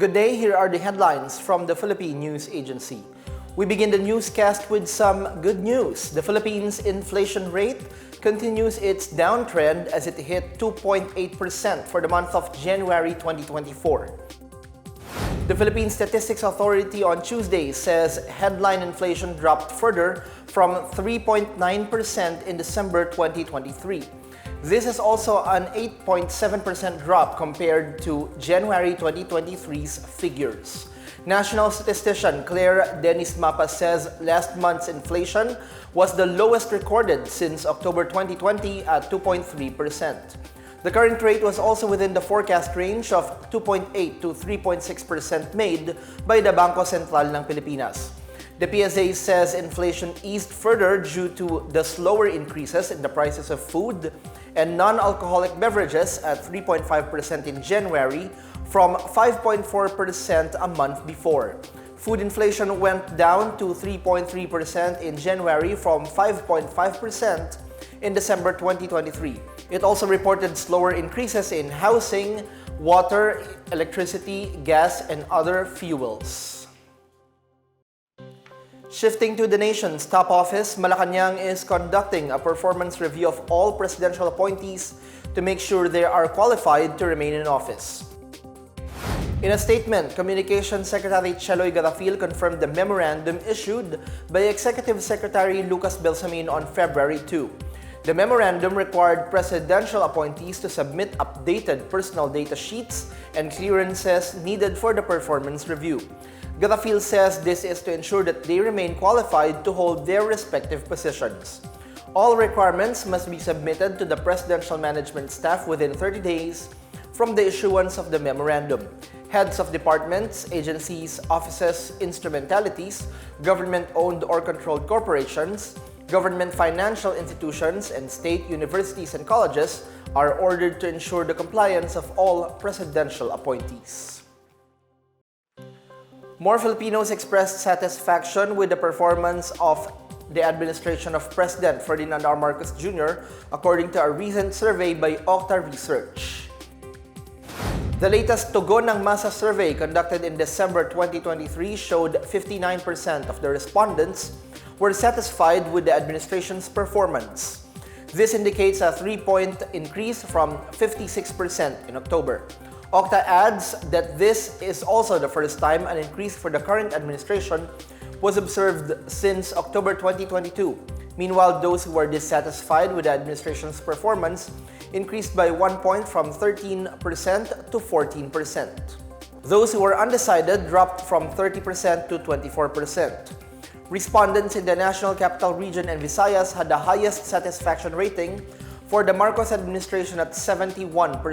Good day, here are the headlines from the Philippine News Agency. We begin the newscast with some good news. The Philippines' inflation rate continues its downtrend as it hit 2.8% for the month of January 2024. The Philippine Statistics Authority on Tuesday says headline inflation dropped further from 3.9% in December 2023. This is also an 8.7% drop compared to January 2023's figures. National statistician Claire Dennis Mapa says last month's inflation was the lowest recorded since October 2020 at 2.3%. The current rate was also within the forecast range of 2.8 to 3.6% made by the Bangko Sentral ng Pilipinas. The PSA says inflation eased further due to the slower increases in the prices of food and non-alcoholic beverages at 3.5% in January from 5.4% a month before. Food inflation went down to 3.3% in January from 5.5% in December 2023. It also reported slower increases in housing, water, electricity, gas, and other fuels. Shifting to the nation's top office, Malacanang is conducting a performance review of all presidential appointees to make sure they are qualified to remain in office. In a statement, Communications Secretary Cheloy Garafil confirmed the memorandum issued by Executive Secretary Lucas Belsamin on February 2. The memorandum required presidential appointees to submit updated personal data sheets and clearances needed for the performance review. Garafil says this is to ensure that they remain qualified to hold their respective positions. All requirements must be submitted to the presidential management staff within 30 days from the issuance of the memorandum. Heads of departments, agencies, offices, instrumentalities, government-owned or controlled corporations, government financial institutions, and state universities and colleges are ordered to ensure the compliance of all presidential appointees. More Filipinos expressed satisfaction with the performance of the administration of President Ferdinand R. Marcos Jr. according to a recent survey by OCTA Research. The latest Tugon ng Masa survey conducted in December 2023 showed 59% of the respondents were satisfied with the administration's performance. This indicates a 3-point increase from 56% in October. OCTA adds that this is also the first time an increase for the current administration was observed since October 2022. Meanwhile, those who are dissatisfied with the administration's performance increased by 1 point from 13% to 14%. Those who are undecided dropped from 30% to 24%. Respondents in the National Capital Region and Visayas had the highest satisfaction rating for the Marcos administration at 71%,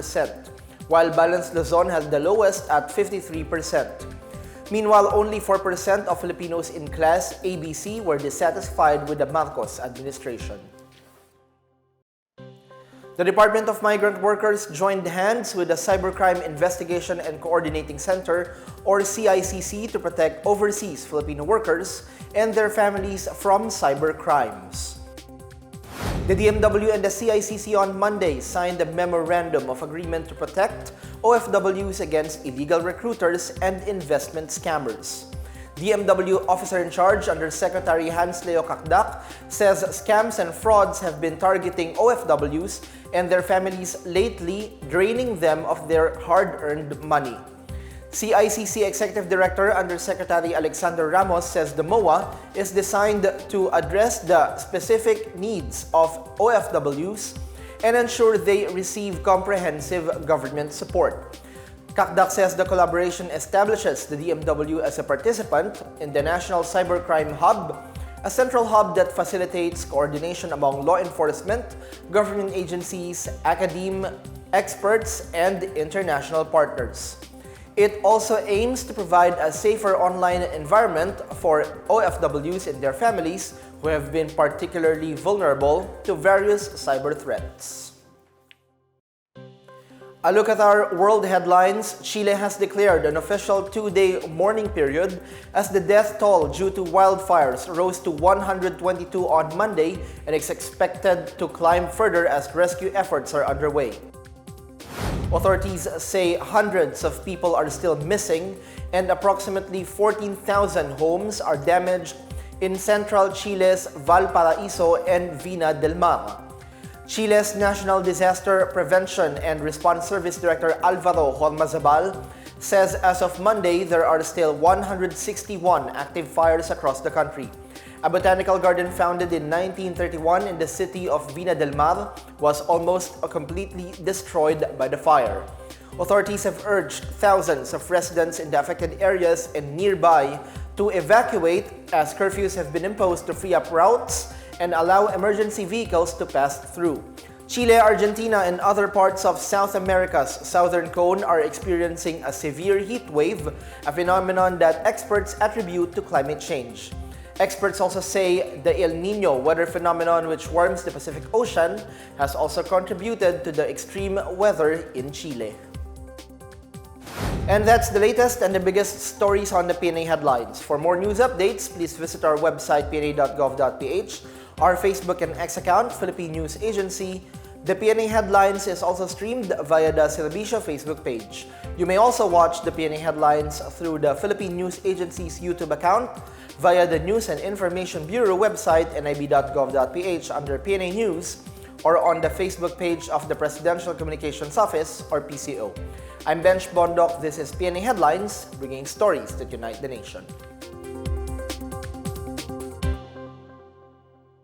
while Balanced Luzon had the lowest at 53%. Meanwhile, only 4% of Filipinos in Class ABC were dissatisfied with the Marcos administration. The Department of Migrant Workers joined hands with the Cybercrime Investigation and Coordinating Center, or CICC, to protect overseas Filipino workers and their families from cybercrimes. The DMW and the CICC on Monday signed a memorandum of agreement to protect OFWs against illegal recruiters and investment scammers. DMW officer in charge under Secretary Hans Leo Kakdak says scams and frauds have been targeting OFWs and their families lately, draining them of their hard-earned money. CICC Executive Director under Secretary Alexander Ramos says the MOA is designed to address the specific needs of OFWs and ensure they receive comprehensive government support. Kakdak says the collaboration establishes the DMW as a participant in the National Cybercrime Hub, a central hub that facilitates coordination among law enforcement, government agencies, academe, experts, and international partners. It also aims to provide a safer online environment for OFWs and their families who have been particularly vulnerable to various cyber threats. A look at our world headlines. Chile has declared an official 2-day mourning period as the death toll due to wildfires rose to 122 on Monday and is expected to climb further as rescue efforts are underway. Authorities say hundreds of people are still missing and approximately 14,000 homes are damaged in central Chile's Valparaíso and Vina del Mar. Chile's National Disaster Prevention and Response Service Director Alvaro Hormazabal says as of Monday, there are still 161 active fires across the country. A botanical garden founded in 1931 in the city of Vina del Mar was almost completely destroyed by the fire. Authorities have urged thousands of residents in the affected areas and nearby to evacuate as curfews have been imposed to free up routes and allow emergency vehicles to pass through. Chile, Argentina, and other parts of South America's southern cone are experiencing a severe heat wave, a phenomenon that experts attribute to climate change. Experts also say the El Niño weather phenomenon, which warms the Pacific Ocean, has also contributed to the extreme weather in Chile. And that's the latest and the biggest stories on the PNA Headlines. For more news updates, please visit our website pna.gov.ph, our Facebook and X account, Philippine News Agency. The PNA Headlines is also streamed via the Servicio Facebook page. You may also watch the PNA Headlines through the Philippine News Agency's YouTube account, via the News and Information Bureau website, nib.gov.ph under PNA News, or on the Facebook page of the Presidential Communications Office, or PCO. I'm Bench Bondok. This is PNA Headlines, bringing stories that unite the nation.